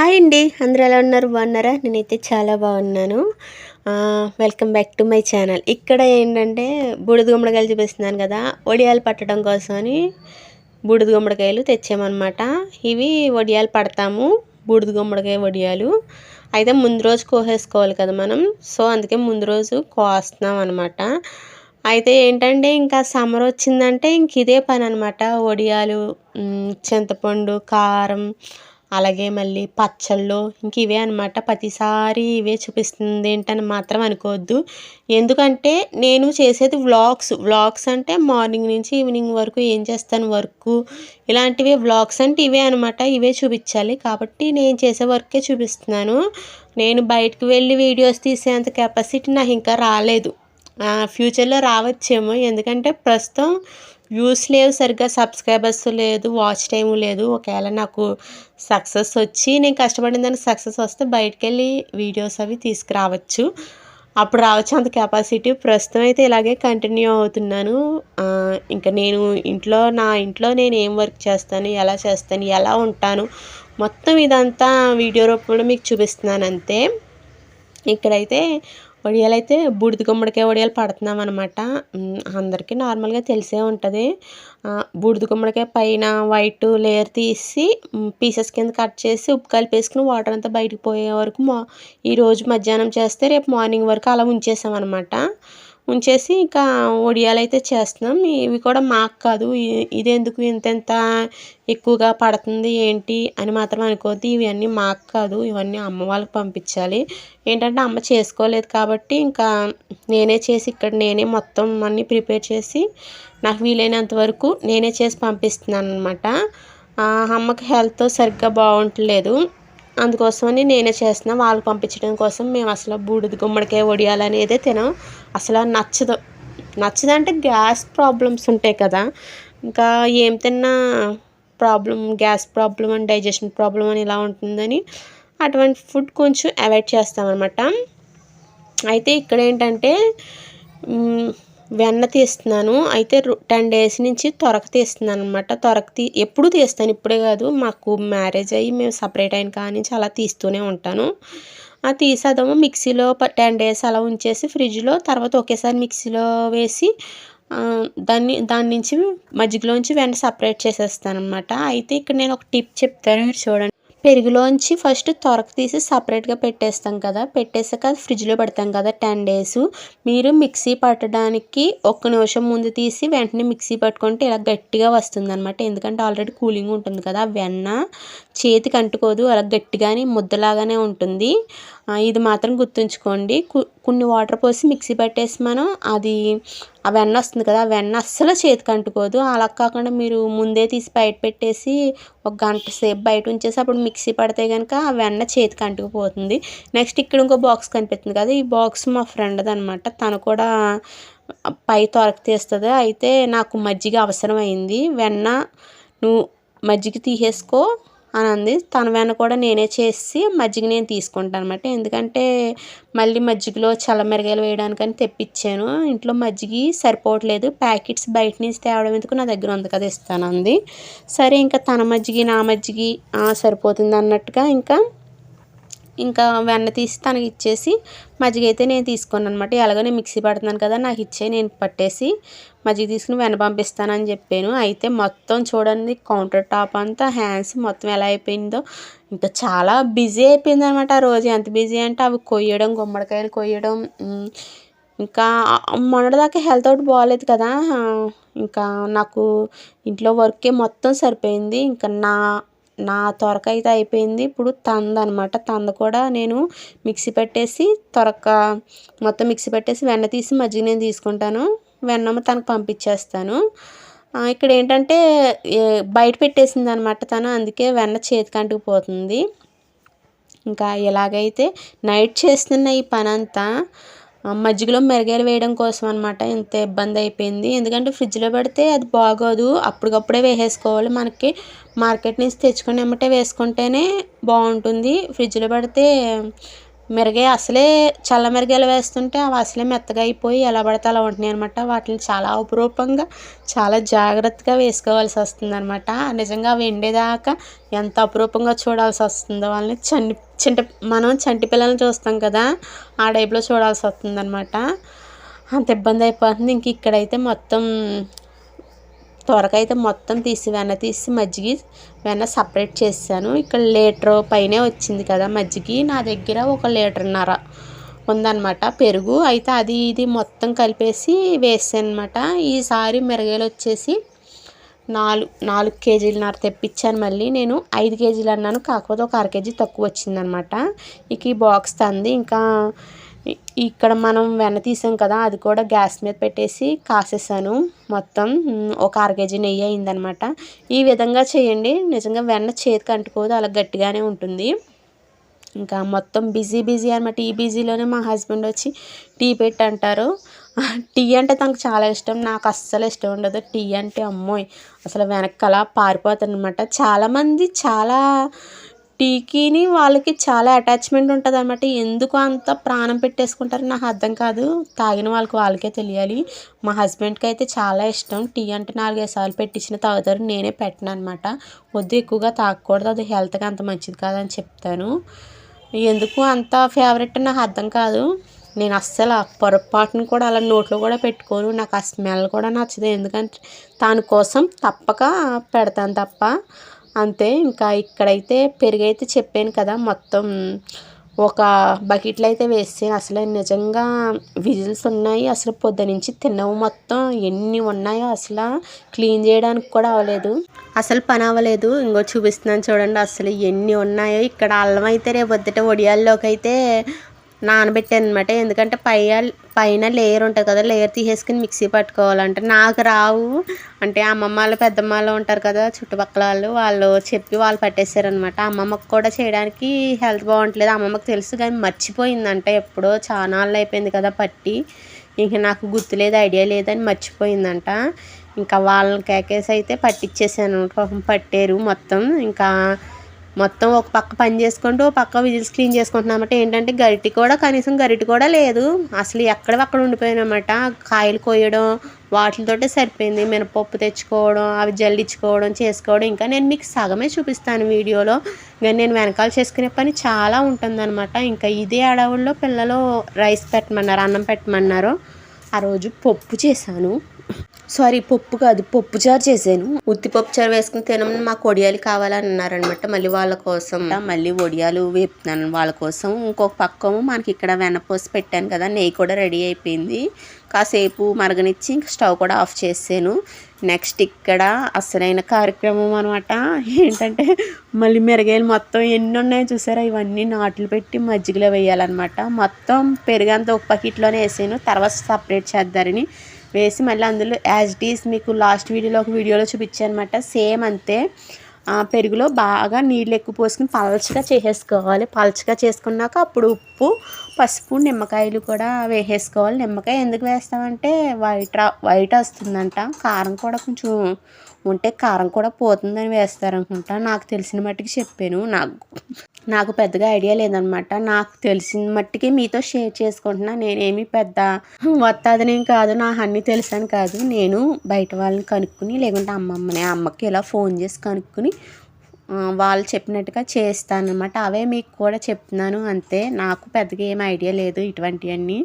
Hi అండి. అందరూ ఎలా ఉన్నారు? బాగున్నారా? నేనైతే చాలా బాగున్నాను. Welcome back to my channel. ఇక్కడ ఏంటంటే బూడిద గుమ్మడికాయలు చూపిస్తున్నాను కదా, వడియాలు పట్టడం కోసమని బూడిద గుమ్మడికాయలు తెచ్చామన్నమాట. ఇవి వడియాలు పడతాము, బూడిద గుమ్మడికాయ వడియాలు. అయితే ముందు రోజు కోసేసుకోవాలి కదా మనం, సో అందుకే ముందు రోజు కోస్తున్నాం అనమాట. అయితే ఏంటంటే ఇంకా సమ్మర్ వచ్చిందంటే ఇంక ఇదే పని అనమాట. వడియాలు, చింతపండు, కారం, అలాగే మళ్ళీ పచ్చళ్ళు, ఇంక ఇవే అనమాట. ప్రతిసారి ఇవే చూపిస్తుంది ఏంటని మాత్రం అనుకోవద్దు. ఎందుకంటే నేను చేసేది వ్లాగ్స్ అంటే మార్నింగ్ నుంచి ఈవినింగ్ వరకు ఏం చేస్తాను వర్క్, ఇలాంటివే వ్లాగ్స్ అంటే ఇవే అనమాట. ఇవే చూపించాలి కాబట్టి నేను చేసే వర్కే చూపిస్తున్నాను. నేను బయటకు వెళ్ళి వీడియోస్ తీసేంత కెపాసిటీ నాకు ఇంకా రాలేదు. ఫ్యూచర్లో రావచ్చేమో, ఎందుకంటే ప్రస్తుతం వ్యూస్ లేవు, సరిగ్గా సబ్స్క్రైబర్స్ లేదు, వాచ్ టైం లేదు. ఒకవేళ నాకు సక్సెస్ వచ్చి నేను కష్టపడిన దానికి సక్సెస్ వస్తే బయటకు వెళ్ళి వీడియోస్ అవి తీసుకురావచ్చు, అప్పుడు రావచ్చు అంత కెపాసిటీ. ప్రస్తుతం అయితే ఇలాగే కంటిన్యూ అవుతున్నాను. ఇంకా నేను నా ఇంట్లో నేను ఏం వర్క్ చేస్తాను, ఎలా చేస్తాను, ఎలా ఉంటాను, మొత్తం ఇదంతా వీడియో రూపంలో మీకు చూపిస్తున్నాను అంతే. ఇక్కడైతే వడియాలైతే బూడిద గుమ్మడికాయ వడియాలు పడుతున్నాం అనమాట. అందరికీ నార్మల్గా తెలిసే ఉంటుంది. బూడిద గుమ్మడికాయ పైన వైట్ లేయర్ తీసి పీసెస్ కింద కట్ చేసి ఉప్పు కలిపేసుకుని వాటర్ అంతా బయటకు పోయే వరకు ఈరోజు మధ్యాహ్నం చేస్తే రేపు మార్నింగ్ వరకు అలా ఉంచేసామన్నమాట. ఉంచేసి ఇంకా వడియాలైతే చేస్తున్నాం. ఇవి కూడా మాకు కాదు, ఇదెందుకు ఇంత ఎక్కువగా పడుతుంది ఏంటి అని మాత్రం అనుకోవద్దు. ఇవన్నీ మాకు కాదు, ఇవన్నీ అమ్మ వాళ్ళకి పంపించాలి. ఏంటంటే అమ్మ చేసుకోలేదు కాబట్టి ఇంకా నేనే చేసి ఇక్కడ నేనే మొత్తం అన్నీ ప్రిపేర్ చేసి నాకు వీలైనంత వరకు నేనే చేసి పంపిస్తున్నాను అనమాట. అమ్మకి హెల్త్ సరిగ్గా బాగుంటలేదు, అందుకోసమని నేనే చేస్తున్నా. వాళ్ళు పంపించడం కోసం మేము అసలు బూడిద గుమ్మడికాయ వడియాలు అనేది తినం, అసలు నచ్చదంటే గ్యాస్ ప్రాబ్లమ్స్ ఉంటాయి కదా, ఇంకా ఏం తిన్నా గ్యాస్ ప్రాబ్లం అని, డైజెషన్ ప్రాబ్లం అని ఇలా ఉంటుందని అటువంటి ఫుడ్ కొంచెం అవాయిడ్ చేస్తామన్నమాట. అయితే ఇక్కడ ఏంటంటే వెన్న తీస్తున్నాను. అయితే 10 days నుంచి తొరక తీస్తున్నాను అనమాట. ఎప్పుడు తీస్తాను, ఇప్పుడే కాదు, మాకు మ్యారేజ్ అయ్యి మేము సపరేట్ అయిన కాడి నుంచి అలా తీస్తూనే ఉంటాను. తీసేదేమో మిక్సీలో 10 days అలా ఉంచేసి ఫ్రిడ్జ్లో, తర్వాత ఒకేసారి మిక్సీలో వేసి దాని నుంచి మజ్జిగలోంచి వెన్న సపరేట్ చేసేస్తాను అనమాట. అయితే ఇక్కడ నేను ఒక టిప్ చెప్తాను చూడండి. పెరుగులోంచి ఫస్ట్ తొరక తీసి సపరేట్గా పెట్టేస్తాం కదా, పెట్టేసాక ఫ్రిడ్జ్లో పెడతాం కదా 10 days. మీరు మిక్సీ పట్టడానికి 1 నిమిషం ముందు తీసి వెంటనే మిక్సీ పట్టుకుంటే ఇలా గట్టిగా వస్తుంది అనమాట. ఎందుకంటే ఆల్రెడీ కూలింగ్ ఉంటుంది కదా, వెన్న చేతికి అంటుకోదు, అలా గట్టిగానే ముద్దలాగానే ఉంటుంది. ఇది మాత్రం గుర్తుంచుకోండి. కొన్ని వాటర్ పోసి మిక్సీ పట్టేసి మనం ఆ వెన్న వస్తుంది కదా, ఆ వెన్న అస్సలు చేతికి అంటుకోదు. అలా కాకుండా మీరు ముందే తీసి బయట పెట్టేసి 1 గంట సేపు బయట ఉంచేసి అప్పుడు మిక్సీ పడితే కనుక ఆ వెన్న చేతికి అంటుకుపోతుంది. నెక్స్ట్ ఇక్కడ ఇంకో బాక్స్ కనిపిస్తుంది కదా, ఈ బాక్స్ మా ఫ్రెండ్ది అనమాట. తను కూడా పై తొరక తీస్తుంది. అయితే నాకు మజ్జిగ అవసరం అయింది. వెన్న నువ్వు మజ్జిగ తీసేసుకో అని అంది. తన వెన్న కూడా నేనే చేసి మజ్జిగ నేను తీసుకుంటాను అనమాట. ఎందుకంటే మళ్ళీ మజ్జిగలో చల్లమిరగాయలు వేయడానికని తెప్పించాను. ఇంట్లో మజ్జిగ సరిపోవట్లేదు, ప్యాకెట్స్ బయట నుంచి తేవడం ఎందుకు, నా దగ్గర ఉంది కదా ఇస్తాను అంది. సరే ఇంకా తన మజ్జిగ నా మజ్జిగ సరిపోతుంది అన్నట్టుగా ఇంకా వెన్న తీసి తనకి ఇచ్చేసి మజ్జిగ అయితే నేను తీసుకున్నాను అనమాట. ఎలాగో నేను మిక్సీ పడుతున్నాను కదా, నాకు ఇచ్చే, నేను పట్టేసి మజ్జిగ తీసుకుని వెన్న పంపిస్తానని చెప్పాను. అయితే మొత్తం చూడండి, కౌంటర్ టాప్ అంతా హ్యాండ్స్ మొత్తం ఎలా అయిపోయిందో, ఇంకా చాలా బిజీ అయిపోయింది అనమాట. ఆ రోజు ఎంత బిజీ అంటే అవి కొయ్యడం, గుమ్మడికాయలు కొయ్యడం, ఇంకా మొన్నటిదాకా హెల్త్ అవుట్ బాగాలేదు కదా, ఇంకా నాకు ఇంట్లో వర్కే మొత్తం సరిపోయింది. ఇంకా నా తొరక అయితే అయిపోయింది. ఇప్పుడు తందనమాట. కూడా నేను మిక్సీ పెట్టేసి మొత్తం మిక్సీ పెట్టేసి వెన్న తీసి మజ్జిగ నేను తీసుకుంటాను, వెన్నమ్మ తనకు పంపించేస్తాను. ఇక్కడ ఏంటంటే బయట పెట్టేసింది అనమాట తను, అందుకే వెన్న చేతికి అంటుకుపోతుంది. ఇంకా ఎలాగైతే నైట్ చేస్తున్న ఈ పని అంతా మజ్జిగలో మిరగాయలు వేయడం కోసం అనమాట. ఇంత ఇబ్బంది అయిపోయింది. ఎందుకంటే ఫ్రిడ్జ్లో పెడితే అది బాగోదు, అప్పటికప్పుడే వేసేసుకోవాలి. మనకి మార్కెట్ నుంచి తెచ్చుకొని ఎమ్మటే వేసుకుంటేనే బాగుంటుంది. ఫ్రిడ్జ్లో పెడితే మిరగాయ అసలే చల్ల మిరగాయలు వేస్తుంటే అవి అసలే మెత్తగా అయిపోయి ఎలా పడితే అలా ఉంటున్నాయి అనమాట. వాటిని చాలా అపురూపంగా చాలా జాగ్రత్తగా వేసుకోవాల్సి వస్తుంది అనమాట. నిజంగా అవి ఎండేదాకా ఎంత అపురూపంగా చూడాల్సి వస్తుందో వాళ్ళని మనం చంటి పిల్లల్ని చూస్తాం కదా, ఆ టైప్లో చూడాల్సి వస్తుంది అనమాట. అంత ఇబ్బంది అయిపోతుంది. ఇంక ఇక్కడైతే మొత్తం త్వరగా అయితే మొత్తం తీసి వెన్న తీసి వెన్న సపరేట్ చేసాను. ఇక్కడ లీటర్ పైనే వచ్చింది కదా మజ్జిగ. నా దగ్గర 1.5 లీటర్న్నర ఉందన్నమాట పెరుగు. అయితే అది ఇది మొత్తం కలిపేసి వేసాను అనమాట. ఈసారి మిరగాయలు వచ్చేసి 4 కేజీలన్నర తెప్పించాను. మళ్ళీ నేను 5 కేజీలు అన్నాను, కాకపోతే ఒక 1/2 కేజీ తక్కువ వచ్చిందనమాట. ఇక ఈ బాక్స్ తంది. ఇంకా ఇక్కడ మనం వెన్న తీసాం కదా, అది కూడా గ్యాస్ మీద పెట్టేసి కాసేసాను. మొత్తం ఒక 1/2 కేజీ నెయ్యి అయిందనమాట. ఈ విధంగా చేయండి, నిజంగా వెన్న చేతికి అంటుకోదు, అలా గట్టిగానే ఉంటుంది. ఇంకా మొత్తం బిజీ అనమాట. ఈ బిజీలోనే మా హస్బెండ్ వచ్చి టీ పెట్టి అంటారు. టీ అంటే తనకు చాలా ఇష్టం, నాకు అస్సలు ఇష్టం ఉండదు. టీ అంటే అమ్మోయ్ అసలు వెనక్కలా పారిపోతాను అనమాట. చాలామంది టీకిని వాళ్ళకి చాలా అటాచ్మెంట్ ఉంటుంది అనమాట. ఎందుకు అంత ప్రాణం పెట్టేసుకుంటారో నాకు అర్థం కాదు. తాగిన వాళ్ళకే తెలియాలి. మా హస్బెండ్కి అయితే చాలా ఇష్టం. టీ అంటే 4-5 సార్లు పెట్టించిన తాగుతారు. నేనే పెట్టను అనమాట. వద్దు, ఎక్కువగా తాగకూడదు, అది హెల్త్కి అంత మంచిది కాదని చెప్తాను. ఎందుకు అంత ఫేవరెట్ నాకు అర్థం కాదు. నేను అస్సలు పొరపాటును కూడా అలా నోట్లో కూడా పెట్టుకోను. నాకు ఆ స్మెల్ కూడా నచ్చదు. ఎందుకంటే దాని కోసం తప్పక పెడతాను తప్ప, అంతే. ఇంకా ఇక్కడైతే పెరుగైతే చెప్పాను కదా, మొత్తం ఒక బకెట్లో అయితే వేసాను. అసలు నిజంగా విజిల్స్ ఉన్నాయి. అసలు పొద్దునుంచి తిన్నవి మొత్తం ఎన్ని ఉన్నాయో అసలు క్లీన్ చేయడానికి కూడా అవ్వలేదు, అసలు పని అవ్వలేదు. ఇంకో చూపిస్తున్నాను చూడండి అసలు ఎన్ని ఉన్నాయో. ఇక్కడ అల్లం అయితే రేపు పొద్దుట వడియాల్లోకి అయితే నానబెట్టాను అనమాట. ఎందుకంటే పైన లేయర్ ఉంటుంది కదా, లేయర్ తీసేసుకుని మిక్సీ పట్టుకోవాలంటే నాకు రావు. అంటే అమ్మమ్మ వాళ్ళు పెద్దమ్మ వాళ్ళు ఉంటారు కదా చుట్టుపక్కల వాళ్ళు చెప్పి వాళ్ళు పట్టేశారనమాట. అమ్మమ్మకు కూడా చేయడానికి హెల్త్ బాగుంటలేదు, అమ్మమ్మకు తెలుసు కానీ మర్చిపోయిందంట. ఎప్పుడో చాలా నాళ్ళు అయిపోయింది కదా పట్టి, ఇంక నాకు గుర్తులేదు, ఐడియా లేదని మర్చిపోయిందంట. ఇంకా వాళ్ళని కేకేసి అయితే పట్టించేసాను. పాపం పట్టారు మొత్తం. ఇంకా మొత్తం ఒక పక్క పని చేసుకుంటూ ఒక పక్క విజిల్స్ క్లీన్ చేసుకుంటున్నామన్నమాట. ఏంటంటే కనీసం గరిటె కూడా లేదు. అసలు ఎక్కడక్కడ ఉండిపోయానమాట. కాయలు కోయడం వాటితోటే సరిపోయింది. మినపప్పు తెచ్చుకోవడం, అవి జల్లించుకోవడం చేసుకోవడం. ఇంకా నేను మీకు సగమే చూపిస్తాను వీడియోలో, కానీ నేను వెనకాల చేసుకునే పని చాలా ఉంటుందన్నమాట. ఇంకా ఇదే అడవుల్లో పిల్లలు రైస్ పెట్టమన్నారు, అన్నం పెట్టమన్నారు. ఆ రోజు పప్పు చేశాను. సారీ, పప్పు కాదు, పప్పుచారు చేశాను. ఉత్తి పప్పుచారు వేసుకుని తినమని మాకు వడియాలు కావాలని అన్నారనమాట. మళ్ళీ వాళ్ళ కోసం మళ్ళీ వడియాలు వేపుతున్నాను వాళ్ళ కోసం. ఇంకొక పక్కము మనకి ఇక్కడ వెన్నపోసి పెట్టాను కదా, నెయ్యి కూడా రెడీ అయిపోయింది. కాసేపు మరగనిచ్చి ఇంక స్టవ్ కూడా ఆఫ్ చేసాను. నెక్స్ట్ ఇక్కడ అసలైన కార్యక్రమం అనమాట. ఏంటంటే మళ్ళీ మిరగాయలు మొత్తం ఎన్ని ఉన్నాయో చూసారా, ఇవన్నీ నాట్లు పెట్టి మజ్జిగలో వేయాలన్నమాట. మొత్తం పెరుగంతా ఒక బకెట్లోనే వేసాను, తర్వాత సపరేట్ చేద్దారని వేసి మళ్ళీ అందులో యాజ్ ఇట్ ఈస్ మీకు లాస్ట్ వీడియోలో చూపించాను అనమాట. సేమ్ అంతే. పెరుగులో బాగా నీళ్ళు ఎక్కువ పోసుకుని పలచగా చేసేసుకోవాలి. పలచగా చేసుకున్నాక అప్పుడు ఉప్పు, పసుపు, నిమ్మకాయలు కూడా వేసేసుకోవాలి. నిమ్మకాయ ఎందుకు వేస్తామంటే వైట్ వస్తుందంట. కారం కూడా కొంచెం ఉంటే కారం కూడా పోతుందని వేస్తారనుకుంటా. నాకు తెలిసిన మట్టుకి చెప్పాను. నాకు పెద్దగా ఐడియా లేదనమాట. నాకు తెలిసిన మట్టుకి మీతో షేర్ చేసుకుంటున్నా. నేనేమి పెద్ద వత్తాదనేం కాదు, నాకు అన్నీ తెలుసని కాదు. నేను బయట వాళ్ళని కనుక్కుని, లేకుంటే అమ్మకి ఇలా ఫోన్ చేసి కనుక్కుని వాళ్ళు చెప్పినట్టుగా చేస్తానన్నమాట. అవే మీకు కూడా చెప్తున్నాను అంతే. నాకు పెద్దగా ఏం ఐడియా లేదు ఇటువంటివన్నీ.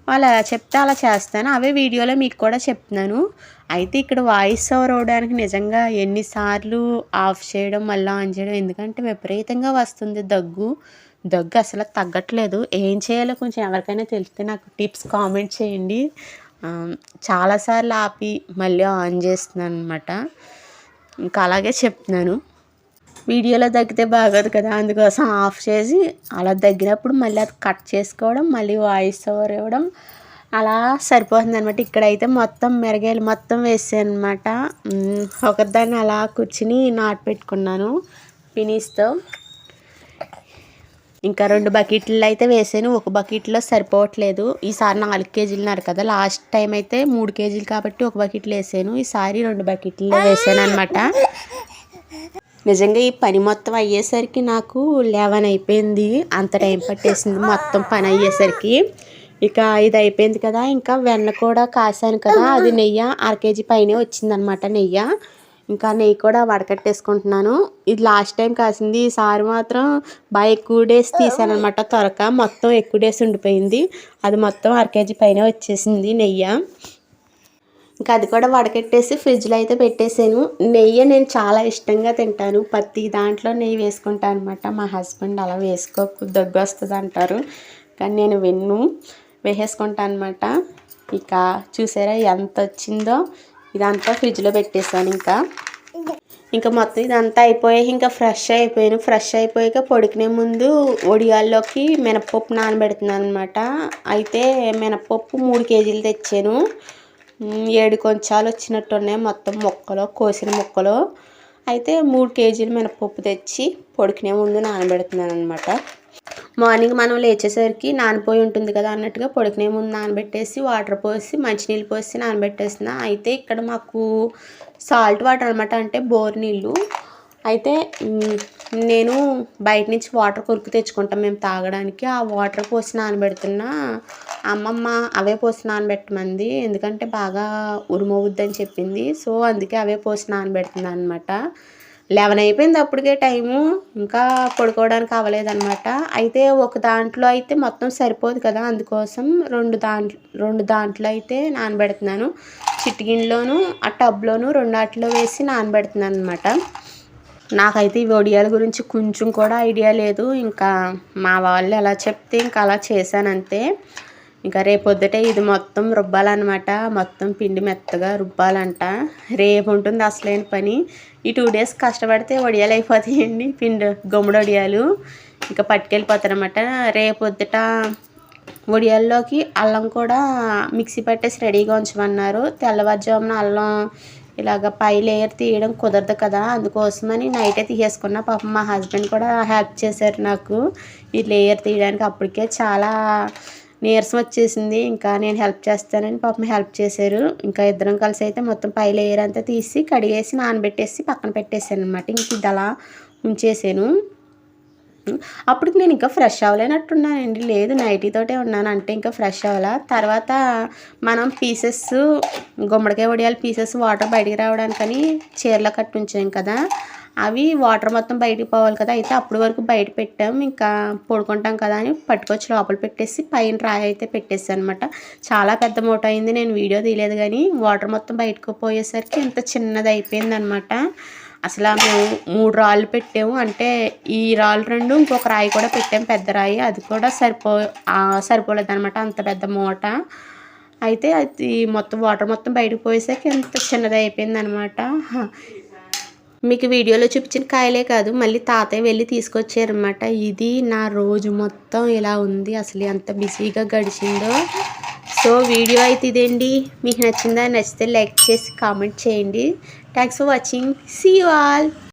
వాళ్ళు ఎలా చెప్తే అలా చేస్తాను. అవే వీడియోలో మీకు కూడా చెప్తున్నాను. అయితే ఇక్కడ వాయిస్ ఓవర్ అవడానికి నిజంగా ఎన్నిసార్లు ఆఫ్ చేయడం మళ్ళీ ఆన్ చేయడం, ఎందుకంటే విపరీతంగా వస్తుంది దగ్గు అసలు తగ్గట్లేదు. ఏం చేయాలో కొంచెం ఎవరికైనా తెలిస్తే నాకు టిప్స్ కామెంట్ చేయండి. చాలాసార్లు ఆపి మళ్ళీ ఆన్ చేస్తున్నాను అనమాట. ఇంకా అలాగే చెప్తున్నాను. వీడియోలో తగ్గితే బాగోదు కదా, అందుకోసం ఆఫ్ చేసి అలా తగ్గినప్పుడు మళ్ళీ అది కట్ చేసుకోవడం, మళ్ళీ వాయిస్ ఓవర్ ఇవ్వడం, అలా సరిపోతుంది అనమాట. ఇక్కడైతే మొత్తం మిరగాయలు మొత్తం వేసాను అనమాట. ఒకదాన్ని అలా కూర్చుని నాటు పెట్టుకున్నాను ఫినిష్తో. ఇంకా 2 బకెట్లు అయితే వేసాను. ఒక బకెట్లో సరిపోవట్లేదు. ఈసారి 4 కేజీలున్నారు కదా, లాస్ట్ టైం అయితే 3 కేజీలు కాబట్టి ఒక బకెట్లో వేసాను. ఈసారి 2 బకెట్లో వేసాను అనమాట. నిజంగా ఈ పని మొత్తం అయ్యేసరికి నాకు 11 అయిపోయింది. అంత టైం పట్టేసింది మొత్తం పని అయ్యేసరికి. ఇక ఇది అయిపోయింది కదా, ఇంకా వెన్న కూడా కాసాను కదా, అది నెయ్యి అర కేజీ పైనే వచ్చిందనమాట నెయ్యి. ఇంకా నెయ్యి కూడా వడకట్టేసుకుంటున్నాను. ఇది లాస్ట్ టైం కాసింది, ఈసారి మాత్రం బాగా ఎక్కువ డేస్ తీసాను అనమాట. మొత్తం ఎక్కువ డేస్ ఉండిపోయింది. అది మొత్తం అర కేజీ పైనే వచ్చేసింది నెయ్యి. ఇంకా అది కూడా వడకెట్టేసి ఫ్రిడ్జ్లో అయితే పెట్టేసాను. నెయ్యి నేను చాలా ఇష్టంగా తింటాను. ప్రతి దాంట్లో నెయ్యి వేసుకుంటాను అనమాట. మా హస్బెండ్ అలా వేసుకోకు దగ్గు వస్తుంది అంటారు, కానీ నేను వేసేసుకుంటాను అనమాట. ఇక చూసారా ఎంత వచ్చిందో. ఇదంతా ఫ్రిడ్జ్లో పెట్టేశాను. ఇంకా మొత్తం ఇదంతా అయిపోయాక ఇంకా ఫ్రెష్ అయిపోయాను. ఫ్రెష్ అయిపోయాక పొడికినే ముందు ఒడియాల్లోకి మినపప్పు నానబెడుతున్నాను అనమాట. అయితే మినపప్పు 3 కేజీలు తెచ్చాను. 7 కొంచాలు వచ్చినట్టు ఉన్నాయి మొత్తం ముక్కలు, కోసిన ముక్కలు. అయితే 3 కేజీలు మినపప్పు తెచ్చి పొడికినే ముందు నానబెడుతున్నాను అనమాట. మార్నింగ్ మనం లేచేసరికి నానిపోయి ఉంటుంది కదా అన్నట్టుగా పొడికినే ముందు నానబెట్టేసి వాటర్ పోసి మంచినీళ్ళు పోసి నానబెట్టేసిన. అయితే ఇక్కడ మాకు సాల్ట్ వాటర్ అనమాట, అంటే బోర్ నీళ్ళు. అయితే నేను బయట నుంచి వాటర్ కొనుక్కు తెచ్చుకుంటాం మేము తాగడానికి. ఆ వాటర్ పోసి నానబెడుతున్నా. అమ్మమ్మ అవే పోసి నానబెట్టమంది, ఎందుకంటే బాగా ఉరుమవుద్దని చెప్పింది. సో అందుకే అవే పోసి నానబెడుతున్నాను అనమాట. 11 అయిపోయింది అప్పటికే టైము, ఇంకా పడుకోవడానికి అవ్వలేదన్నమాట. అయితే ఒక దాంట్లో అయితే మొత్తం సరిపోదు కదా, అందుకోసం రెండు దాంట్లో అయితే నానబెడుతున్నాను. చిటిగిన్లోను ఆ టబ్లోను రెండాటిలో వేసి నానబెడుతున్నాను అనమాట. నాకైతే ఈ వడియాల గురించి కొంచెం కూడా ఐడియా లేదు. ఇంకా మా వాళ్ళు ఎలా చెప్తే ఇంకా అలా చేశానంతే. ఇంకా రేపొద్దుటే ఇది మొత్తం రుబ్బాలన్నమాట. మొత్తం పిండి మెత్తగా రుబ్బాలంట. రేపు ఉంటుంది అసలైన పని. ఈ 2 డేస్ కష్టపడితే వడియాలు అయిపోతాయండి, గుమ్మడి వడియాలు. ఇంకా పట్టుకెళ్ళిపోతారనమాట. రేపొద్దుట వడియాల్లోకి అల్లం కూడా మిక్సీ పట్టేసి రెడీగా ఉంచమన్నారు. తెల్లవారుజామున అల్లం ఇలాగ పై లేయర్ తీయడం కుదరదు కదా, అందుకోసమని నైటే తీసేసుకున్నా. పాపం మా హస్బెండ్ కూడా హెల్ప్ చేశారు నాకు ఈ లేయర్ తీయడానికి. అప్పటికే చాలా నీరసం వచ్చేసింది. ఇంకా నేను హెల్ప్ చేస్తానని పాపం హెల్ప్ చేశారు. ఇంకా ఇద్దరం కలిసి అయితే మొత్తం పై లేయర్ అంతా తీసి కడిగేసి నానబెట్టేసి పక్కన పెట్టేశాను అనమాట. ఇంక ఇది అలా ఉంచేసాను. అప్పటికి నేను ఇంకా ఫ్రెష్ అవ్వలేనట్టున్నానండి. లేదు, నైటీతోటే ఉన్నాను, అంటే ఇంకా ఫ్రెష్ అవ్వాల. తర్వాత మనం పీసెస్ గుమ్మడికాయ వడియాల పీసెస్ వాటర్ బయటికి రావడానికని చీరలో కట్టి ఉంచాం కదా, అవి వాటర్ మొత్తం బయటికి పోవాలి కదా. అయితే అప్పటి వరకు బయట పెట్టాం. ఇంకా పడుకుంటాం కదా అని పట్టుకొచ్చి లోపల పెట్టేసి పైన రాయి అయితే పెట్టేసాను అనమాట. చాలా పెద్ద మూట అయింది, నేను వీడియో తీయలేదు కానీ వాటర్ మొత్తం బయటకు పోయేసరికి ఇంత చిన్నది అయిపోయింది అనమాట. అసలు మేము 3 రాళ్ళు పెట్టాము, అంటే ఈ రాళ్ళు 2 ఇంకొక రాయి కూడా పెట్టాము, పెద్ద రాయి. అది కూడా సరిపోలేదు అనమాట, అంత పెద్ద మూట. అయితే అది మొత్తం వాటర్ మొత్తం బయటకు పోయేసరికి ఎంత చిన్నది అయిపోయింది అనమాట. మీకు వీడియోలో చూపించిన కాయలే కాదు, మళ్ళీ తాతయ్య వెళ్ళి తీసుకొచ్చారనమాట. ఇది నా రోజు మొత్తం ఇలా ఉంది, అసలు ఎంత బిజీగా గడిచిందో. సో వీడియో అయితే ఇదేండి. మీకు నచ్చితే లైక్ చేసి కామెంట్ చేయండి. Thanks for watching. See you all.